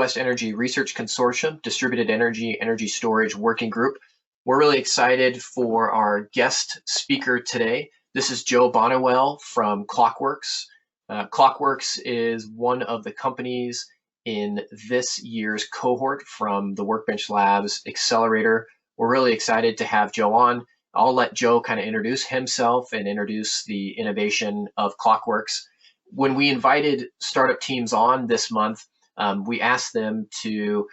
Southwest Energy Research Consortium, Distributed Energy Storage Working Group. We're really excited for our guest speaker today. This is Joe Bonniwell from Clockworks. Clockworks is one of the companies in this year's cohort from the Workbench Labs Accelerator. We're really excited to have Joe on. I'll let Joe kind of introduce himself and introduce the innovation of Clockworks. When we invited startup teams on this month, we asked them to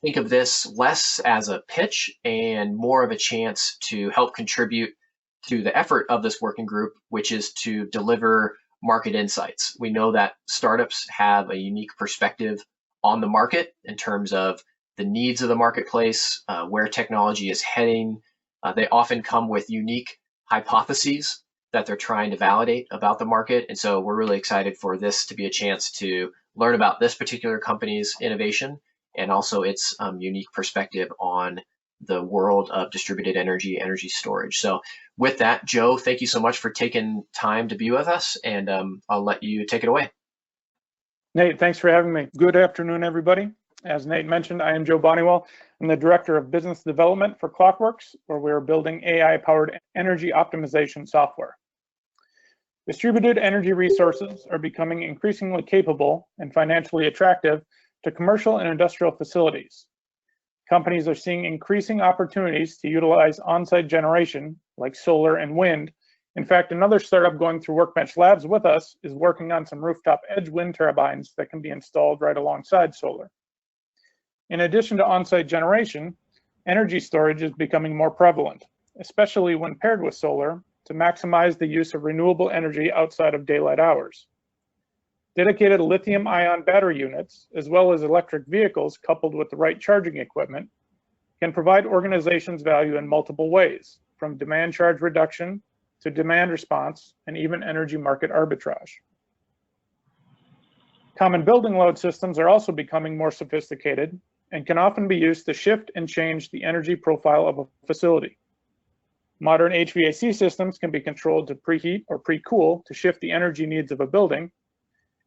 think of this less as a pitch and more of a chance to help contribute to the effort of this working group, which is to deliver market insights. We know that startups have a unique perspective on the market in terms of the needs of the marketplace, where technology is heading. They often come with unique hypotheses that they're trying to validate about the market. And so we're really excited for this to be a chance to learn about this particular company's innovation and also its unique perspective on the world of distributed energy storage. So with that, Joe, thank you so much for taking time to be with us, and I'll let you take it away. Nate, thanks for having me. Good afternoon, everybody. As Nate mentioned, I am Joe Bonniwell. I'm the Director of Business Development for Clockworks, where we are building AI-powered energy optimization software. Distributed energy resources are becoming increasingly capable and financially attractive to commercial and industrial facilities. Companies are seeing increasing opportunities to utilize on-site generation, like solar and wind. In fact, another startup going through Workbench Labs with us is working on some rooftop edge wind turbines that can be installed right alongside solar. In addition to on-site generation, energy storage is becoming more prevalent, especially when paired with solar, to maximize the use of renewable energy outside of daylight hours. Dedicated lithium-ion battery units, as well as electric vehicles coupled with the right charging equipment, can provide organizations value in multiple ways, from demand charge reduction to demand response and even energy market arbitrage. Common building load systems are also becoming more sophisticated and can often be used to shift and change the energy profile of a facility. Modern HVAC systems can be controlled to preheat or pre-cool to shift the energy needs of a building.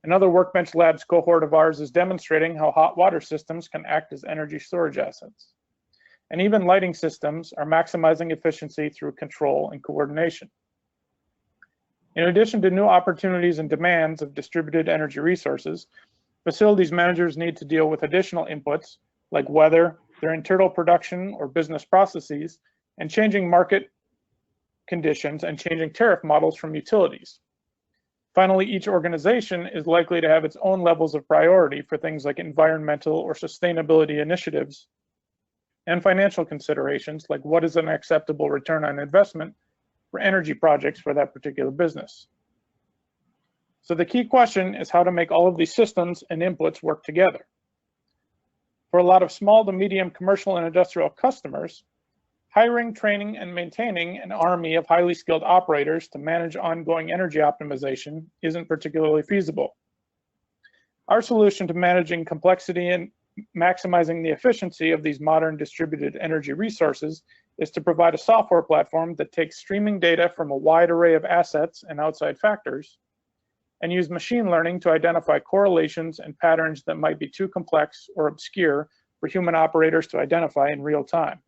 Another Workbench Labs cohort of ours is demonstrating how hot water systems can act as energy storage assets. And even lighting systems are maximizing efficiency through control and coordination. In addition to new opportunities and demands of distributed energy resources, facilities managers need to deal with additional inputs like weather, their internal production or business processes, and changing market conditions and changing tariff models from utilities. Finally, each organization is likely to have its own levels of priority for things like environmental or sustainability initiatives and financial considerations like what is an acceptable return on investment for energy projects for that particular business. So the key question is how to make all of these systems and inputs work together. For a lot of small to medium commercial and industrial customers, hiring, training, and maintaining an army of highly skilled operators to manage ongoing energy optimization isn't particularly feasible. Our solution to managing complexity and maximizing the efficiency of these modern distributed energy resources is to provide a software platform that takes streaming data from a wide array of assets and outside factors and use machine learning to identify correlations and patterns that might be too complex or obscure for human operators to identify in real time.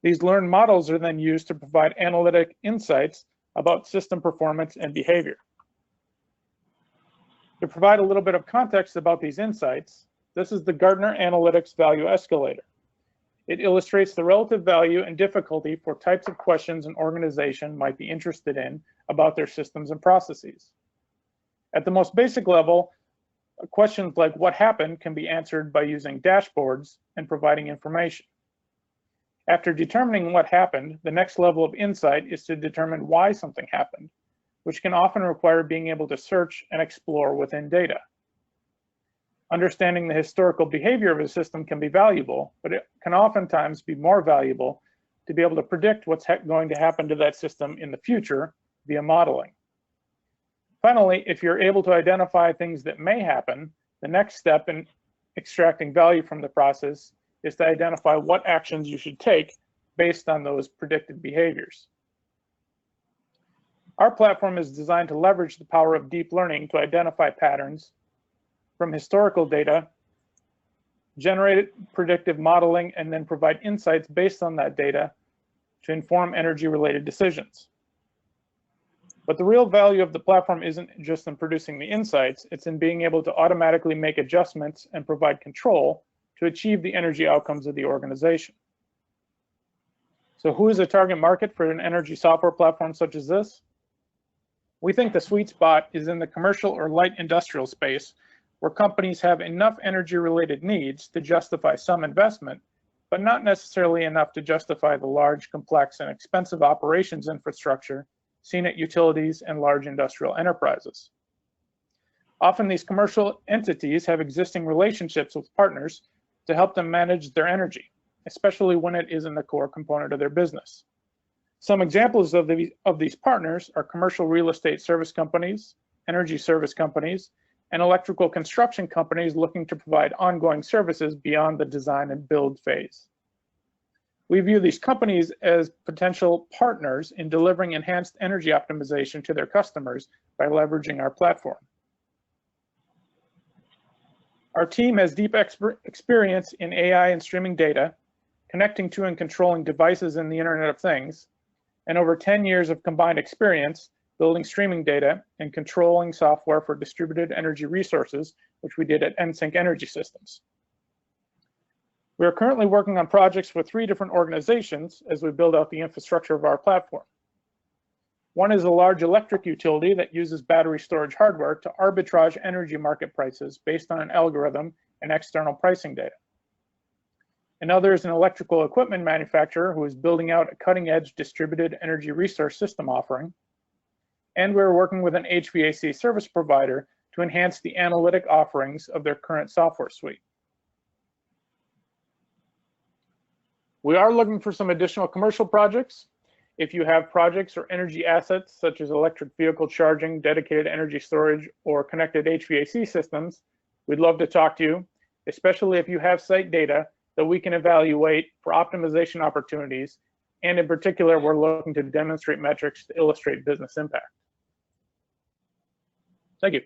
These learned models are then used to provide analytic insights about system performance and behavior. To provide a little bit of context about these insights, this is the Gartner Analytics Value Escalator. It illustrates the relative value and difficulty for types of questions an organization might be interested in about their systems and processes. At the most basic level, questions like what happened can be answered by using dashboards and providing information. After determining what happened, the next level of insight is to determine why something happened, which can often require being able to search and explore within data. Understanding the historical behavior of a system can be valuable, but it can oftentimes be more valuable to be able to predict what's going to happen to that system in the future via modeling. Finally, if you're able to identify things that may happen, the next step in extracting value from the process is to identify what actions you should take based on those predicted behaviors. Our platform is designed to leverage the power of deep learning to identify patterns from historical data generate predictive modeling, and then provide insights based on that data to inform energy-related decisions. But the real value of the platform isn't just in producing the insights, it's in being able to automatically make adjustments and provide control to achieve the energy outcomes of the organization. So who is a target market for an energy software platform such as this? We think the sweet spot is in the commercial or light industrial space, where companies have enough energy-related needs to justify some investment, but not necessarily enough to justify the large, complex, and expensive operations infrastructure seen at utilities and large industrial enterprises. Often these commercial entities have existing relationships with partners to help them manage their energy, especially when it isn't a core component of their business. Some examples of these partners are commercial real estate service companies, energy service companies, and electrical construction companies looking to provide ongoing services beyond the design and build phase. We view these companies as potential partners in delivering enhanced energy optimization to their customers by leveraging our platform. Our team has deep experience in AI and streaming data, connecting to and controlling devices in the Internet of Things, and over 10 years of combined experience building streaming data and controlling software for distributed energy resources, which we did at NSYNC Energy Systems. We are currently working on projects with 3 different organizations as we build out the infrastructure of our platform. One is a large electric utility that uses battery storage hardware to arbitrage energy market prices based on an algorithm and external pricing data. Another is an electrical equipment manufacturer who is building out a cutting-edge distributed energy resource system offering. And we're working with an HVAC service provider to enhance the analytic offerings of their current software suite. We are looking for some additional commercial projects. If you have projects or energy assets such as electric vehicle charging, dedicated energy storage, or connected HVAC systems, we'd love to talk to you, especially if you have site data that we can evaluate for optimization opportunities. And in particular, we're looking to demonstrate metrics to illustrate business impact. Thank you.